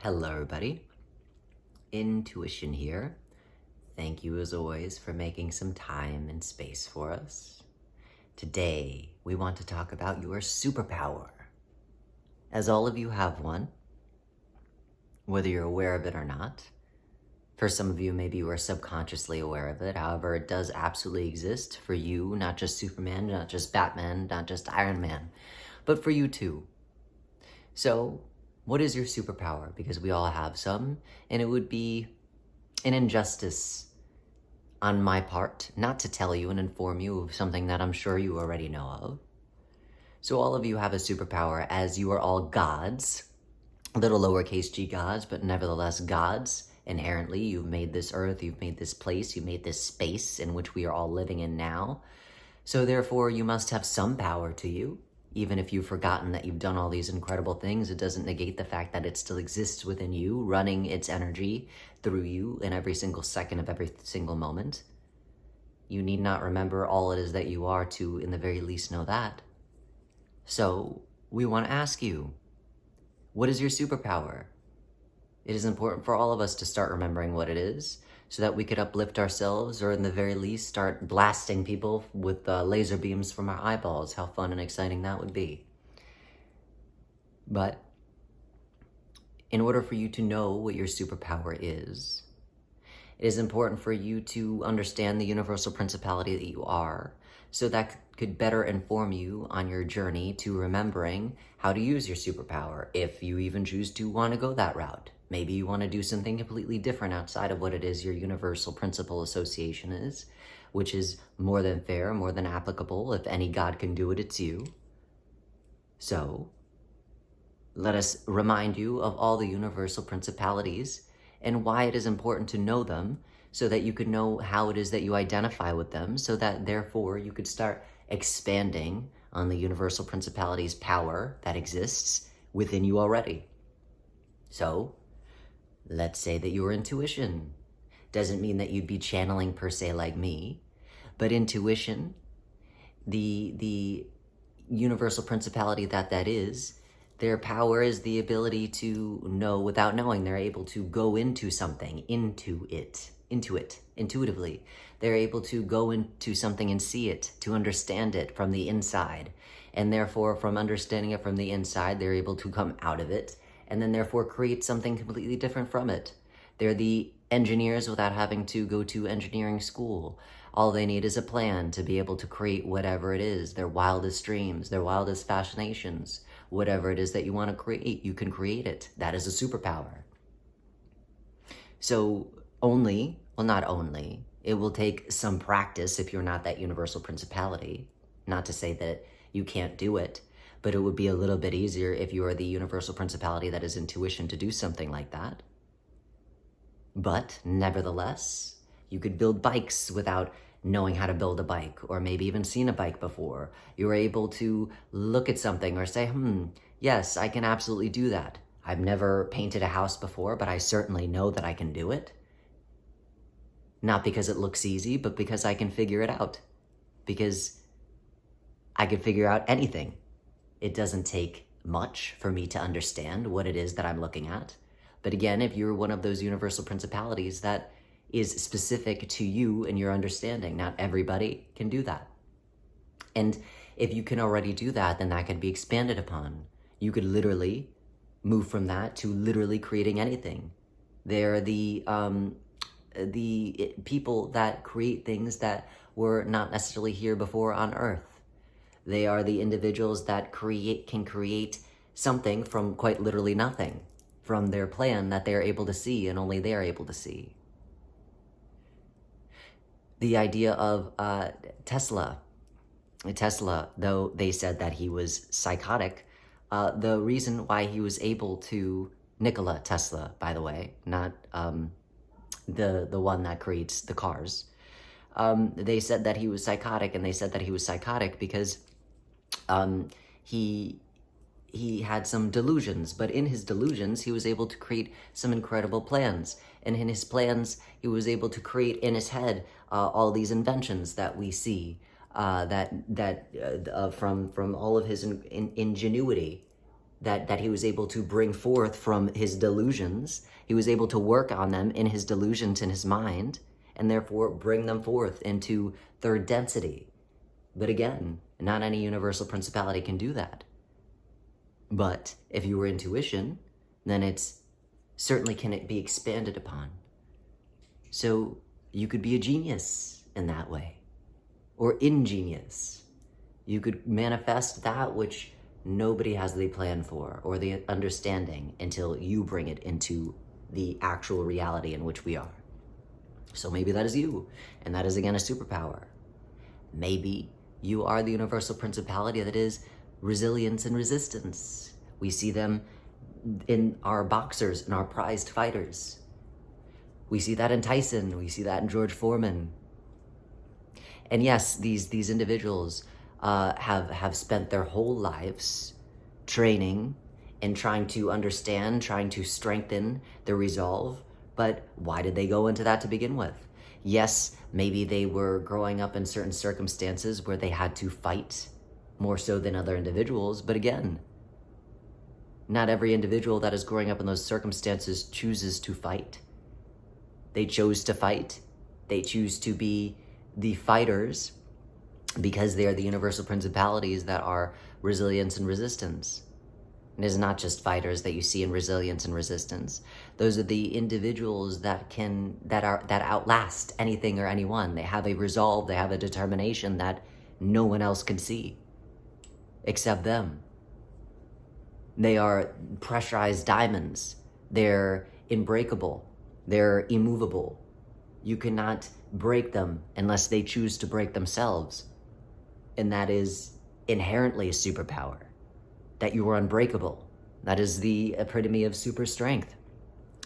Hello, everybody. Intuition here. Thank you, as always, for making some time and space for us. Today, we want to talk about your superpower. As all of you have one, whether you're aware of it or not. For some of you, maybe you are subconsciously aware of it. However, it does absolutely exist for you, not just Superman, not just Batman, not just Iron Man, but for you too. So, what is your superpower? Because we all have some, and it would be an injustice on my part not to tell you and inform you of something that I'm sure you already know of. So all of you have a superpower, as you are all gods, little lowercase g gods, but nevertheless gods. Inherently, you've made this earth, you've made this place, you've made this space in which we are all living in now. So therefore, you must have some power to you. Even if you've forgotten that you've done all these incredible things, it doesn't negate the fact that it still exists within you, running its energy through you in every single second of every single moment. You need not remember all it is that you are to, in the very least, know that. So, we want to ask you, what is your superpower? It is important for all of us to start remembering what it is, so that we could uplift ourselves, or in the very least, start blasting people with laser beams from our eyeballs. How fun and exciting that would be. But in order for you to know what your superpower is, it is important for you to understand the universal principality that you are, so that could better inform you on your journey to remembering how to use your superpower, if you even choose to want to go that route. Maybe you want to do something completely different outside of what it is your universal principle association is, which is more than fair, more than applicable. If any god can do it, it's you. So, let us remind you of all the universal principalities and why it is important to know them, so that you could know how it is that you identify with them, so that therefore you could start expanding on the universal principality's power that exists within you already. So, let's say that your intuition doesn't mean that you'd be channeling per se like me, but intuition, the universal principality that is, their power is the ability to know without knowing. They're able to go into something, intuitively. They're able to go into something and see it, to understand it from the inside. And therefore, from understanding it from the inside, they're able to come out of it, and then therefore create something completely different from it. They're the engineers without having to go to engineering school. All they need is a plan to be able to create whatever it is, their wildest dreams, their wildest fascinations. Whatever it is that you want to create, you can create it. That is a superpower. So not only, it will take some practice if you're not that universal principality. Not to say that you can't do it, but it would be a little bit easier if you are the universal principality that is intuition to do something like that. But nevertheless, you could build bikes without knowing how to build a bike, or maybe even seen a bike before. You're able to look at something or say, yes, I can absolutely do that. I've never painted a house before, but I certainly know that I can do it. Not because it looks easy, but because I can figure it out. Because I can figure out anything. It doesn't take much for me to understand what it is that I'm looking at. But again, if you're one of those universal principalities that is specific to you and your understanding, not everybody can do that. And if you can already do that, then that can be expanded upon. You could literally move from that to literally creating anything. They're the people that create things that were not necessarily here before on Earth. They are the individuals that can create something from quite literally nothing, from their plan that they're able to see and only they're able to see. The idea of Tesla, though they said that he was psychotic, the reason why he was able to, Nikola Tesla, by the way, not the one that creates the cars, they said that he was psychotic, and they said that he was psychotic because he had some delusions, but in his delusions, he was able to create some incredible plans. And in his plans, he was able to create in his head all these inventions that we see, from all of his ingenuity. that he was able to bring forth from his delusions. He was able to work on them in his delusions in his mind, and therefore bring them forth into third density. But again, not any universal principality can do that. But if you were intuition, then it's certainly can it be expanded upon. So you could be a genius in that way, or ingenious. You could manifest that which nobody has the plan for or the understanding until you bring it into the actual reality in which we are. So maybe that is you, and that is again a superpower. Maybe you are the universal principality that is resilience and resistance. We see them in our boxers and our prized fighters. We see that in Tyson, we see that in George Foreman. And yes, these individuals have spent their whole lives training and trying to understand, trying to strengthen their resolve. But why did they go into that to begin with? Yes, maybe they were growing up in certain circumstances where they had to fight more so than other individuals. But again, not every individual that is growing up in those circumstances chooses to fight. They chose to fight. They choose to be the fighters because they are the universal principalities that are resilience and resistance. It is not just fighters that you see in resilience and resistance. Those are the individuals that outlast anything or anyone. They have a resolve, they have a determination that no one else can see except them. They are pressurized diamonds. They're unbreakable. They're immovable. You cannot break them unless they choose to break themselves. And that is inherently a superpower, that you are unbreakable. That is the epitome of super strength.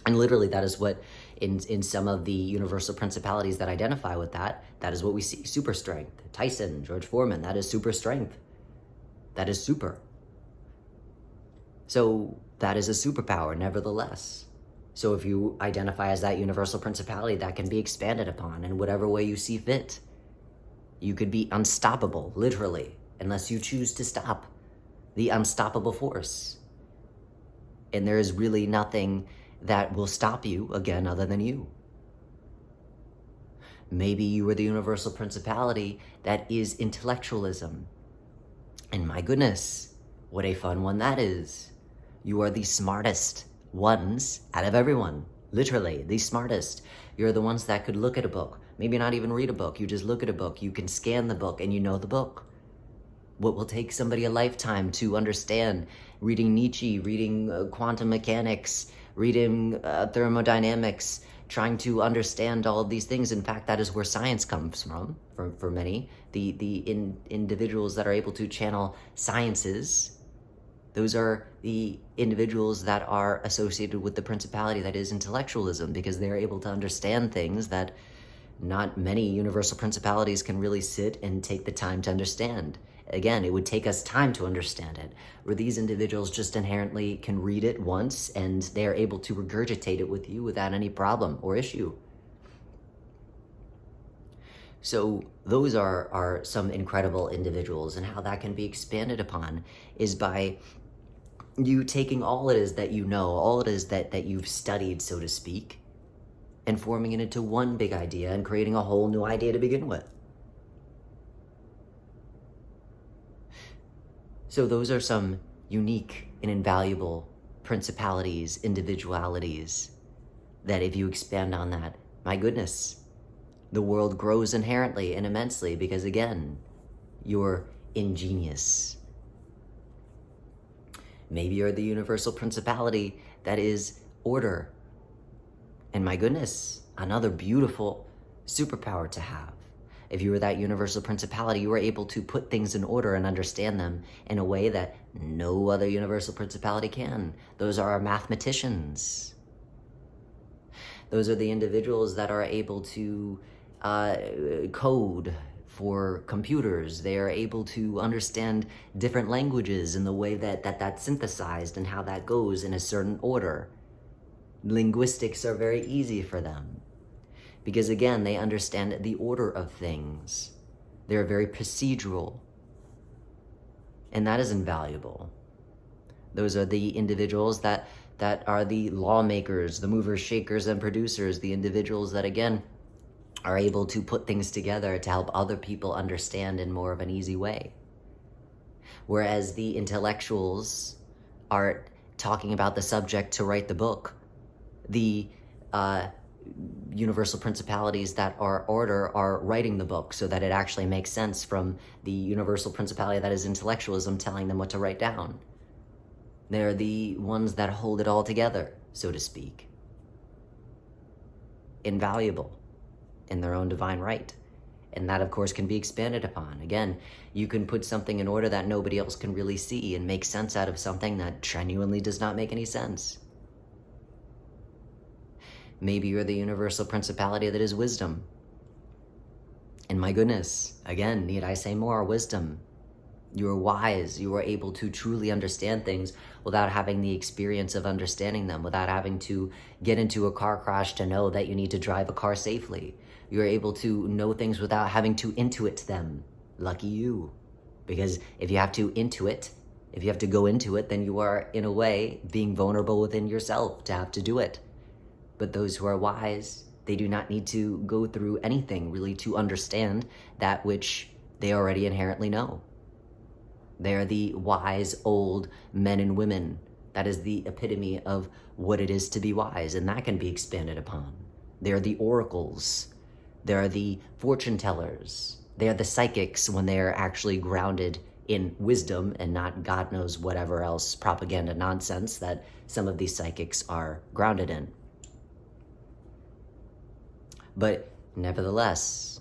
And literally that is what, in some of the universal principalities that identify with that is what we see, super strength. Tyson, George Foreman, that is super strength. That is super. So that is a superpower, nevertheless. So if you identify as that universal principality, that can be expanded upon in whatever way you see fit. You could be unstoppable, literally, unless you choose to stop the unstoppable force. And there is really nothing that will stop you, again, other than you. Maybe you are the universal principality that is intellectualism. And my goodness, what a fun one that is. You are the smartest ones out of everyone, literally, the smartest. You're the ones that could look at a book, maybe not even read a book. You just look at a book, you can scan the book, and you know the book. What will take somebody a lifetime to understand, reading Nietzsche, reading quantum mechanics, reading thermodynamics, trying to understand all of these things. In fact, that is where science comes from for many. The individuals that are able to channel sciences, those are the individuals that are associated with the principality that is intellectualism, because they're able to understand things that not many universal principalities can really sit and take the time to understand. Again, it would take us time to understand it, where these individuals just inherently can read it once and they're able to regurgitate it with you without any problem or issue. So those are some incredible individuals, and how that can be expanded upon is by you taking all it is that you know, all it is that you've studied, so to speak, and forming it into one big idea and creating a whole new idea to begin with. So those are some unique and invaluable principalities, individualities, that if you expand on that, my goodness, the world grows inherently and immensely, because again, you're ingenious. Maybe you're the universal principality that is order. And my goodness, another beautiful superpower to have. If you were that universal principality, you were able to put things in order and understand them in a way that no other universal principality can. Those are our mathematicians. Those are the individuals that are able to code for computers. They are able to understand different languages in the way that's synthesized and how that goes in a certain order. Linguistics are very easy for them, because again, they understand the order of things. They're very procedural, and that is invaluable. Those are the individuals that are the lawmakers, the movers, shakers, and producers, the individuals that, again, are able to put things together to help other people understand in more of an easy way. Whereas the intellectuals are talking about the subject to write the book. The universal principalities that are order are writing the book so that it actually makes sense from the universal principality that is intellectualism telling them what to write down. They're the ones that hold it all together, so to speak. Invaluable in their own divine right. And that, of course, can be expanded upon. Again, you can put something in order that nobody else can really see and make sense out of something that genuinely does not make any sense. Maybe you're the universal principality that is wisdom. And my goodness, again, need I say more? Wisdom. You are wise. You are able to truly understand things without having the experience of understanding them, without having to get into a car crash to know that you need to drive a car safely. You're able to know things without having to intuit them. Lucky you. Because if you have to intuit, if you have to go into it, then you are, in a way, being vulnerable within yourself to have to do it. But those who are wise, they do not need to go through anything really to understand that which they already inherently know. They are the wise old men and women. That is the epitome of what it is to be wise, and that can be expanded upon. They are the oracles. They are the fortune tellers. They are the psychics when they are actually grounded in wisdom and not God knows whatever else propaganda nonsense that some of these psychics are grounded in. But nevertheless,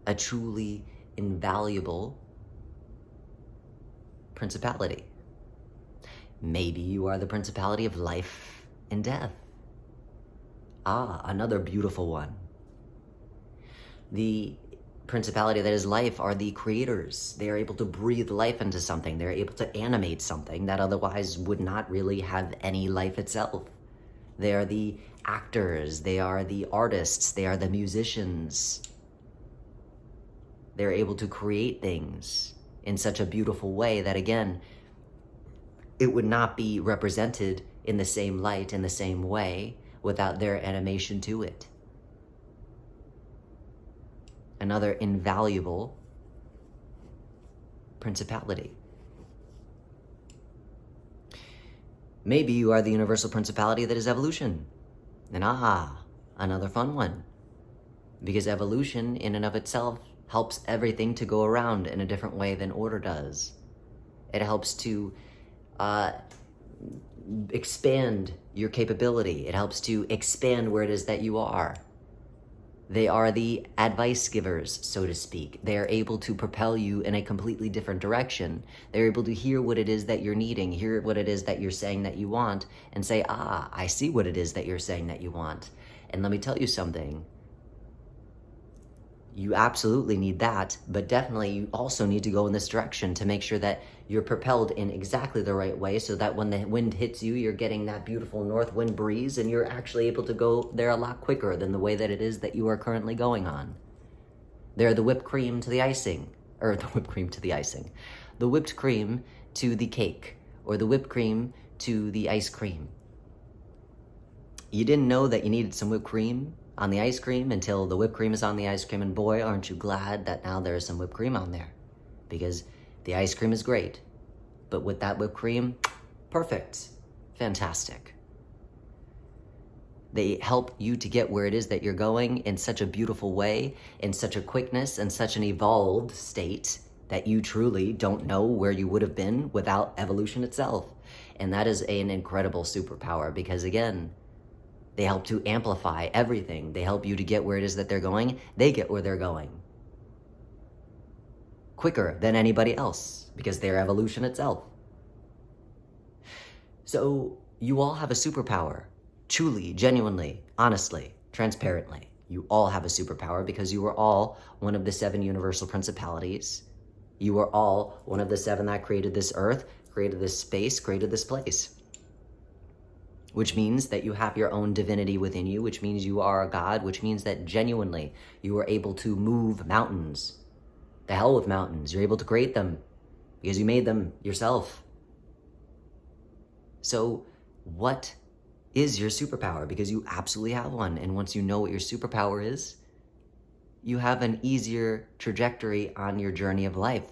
a truly invaluable principality. Maybe you are the principality of life and death. Another beautiful one. The principality that is life are the creators. They are able to breathe life into something. They're able to animate something that otherwise would not really have any life itself. They are the actors. They are the artists. They are the musicians. They're able to create things in such a beautiful way that, again, it would not be represented in the same light, in the same way, without their animation to it. Another invaluable principality. Maybe you are the universal principality that is evolution. And another fun one. Because evolution in and of itself helps everything to go around in a different way than order does. It helps to expand your capability. It helps to expand where it is that you are. They are the advice givers, so to speak. They are able to propel you in a completely different direction. They're able to hear what it is that you're needing, hear what it is that you're saying that you want, and say, I see what it is that you're saying that you want. And let me tell you something. You absolutely need that, but definitely you also need to go in this direction to make sure that you're propelled in exactly the right way so that when the wind hits you, you're getting that beautiful north wind breeze and you're actually able to go there a lot quicker than the way that it is that you are currently going on. They're the whipped cream to the icing, or the whipped cream to the icing, the whipped cream to the cake, or the whipped cream to the ice cream. You didn't know that you needed some whipped cream on the ice cream until the whipped cream is on the ice cream, and boy, aren't you glad that now there's some whipped cream on there. Because the ice cream is great, but with that whipped cream, perfect, fantastic. They help you to get where it is that you're going in such a beautiful way, in such a quickness, and such an evolved state that you truly don't know where you would have been without evolution itself. And that is an incredible superpower because, again, they help to amplify everything. They help you to get where it is that they're going. They get where they're going quicker than anybody else because they're evolution itself. So you all have a superpower. Truly, genuinely, honestly, transparently. You all have a superpower because you are all one of the 7 universal principalities. You are all one of the 7 that created this earth, created this space, created this place. Which means that you have your own divinity within you, which means you are a god, which means that genuinely you are able to move mountains. The hell with mountains. You're able to create them because you made them yourself. So what is your superpower? Because you absolutely have one. And once you know what your superpower is, you have an easier trajectory on your journey of life.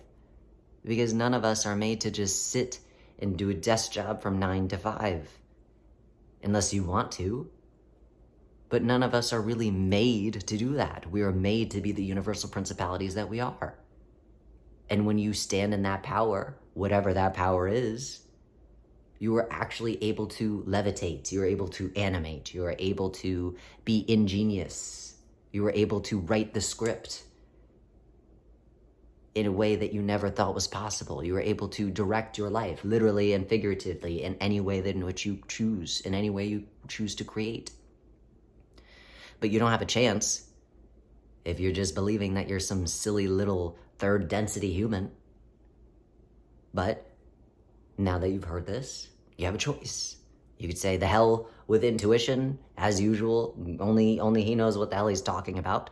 Because none of us are made to just sit and do a desk job from 9 to 5. Unless you want to. But none of us are really made to do that. We are made to be the universal principalities that we are. And when you stand in that power, whatever that power is, you are actually able to levitate. You are able to animate. You are able to be ingenious. You are able to write the script in a way that you never thought was possible. You are able to direct your life, literally and figuratively, in any way in which you choose, in any way you choose to create. But you don't have a chance if you're just believing that you're some silly little third density human. But now that you've heard this, you have a choice. You could say, the hell with intuition, as usual. Only he knows what the hell he's talking about.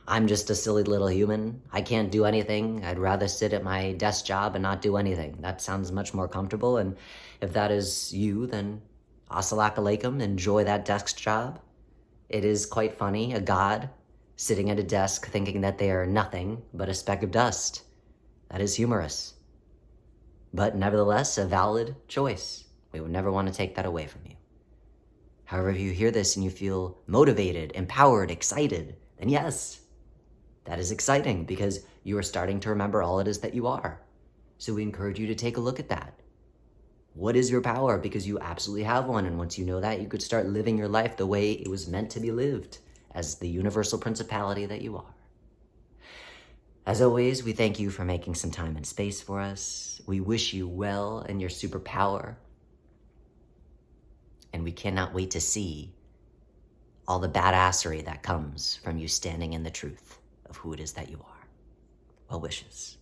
I'm just a silly little human. I can't do anything. I'd rather sit at my desk job and not do anything. That sounds much more comfortable. And if that is you, then assalamu alaikum, enjoy that desk job. It is quite funny, a god sitting at a desk thinking that they are nothing but a speck of dust. That is humorous. But nevertheless, a valid choice. We would never want to take that away from you. However, if you hear this and you feel motivated, empowered, excited, then yes, that is exciting because you are starting to remember all it is that you are. So we encourage you to take a look at that. What is your power? Because you absolutely have one. And once you know that, you could start living your life the way it was meant to be lived, as the universal principality that you are. As always, we thank you for making some time and space for us. We wish you well in your superpower. And we cannot wait to see all the badassery that comes from you standing in the truth of who it is that you are. Well wishes.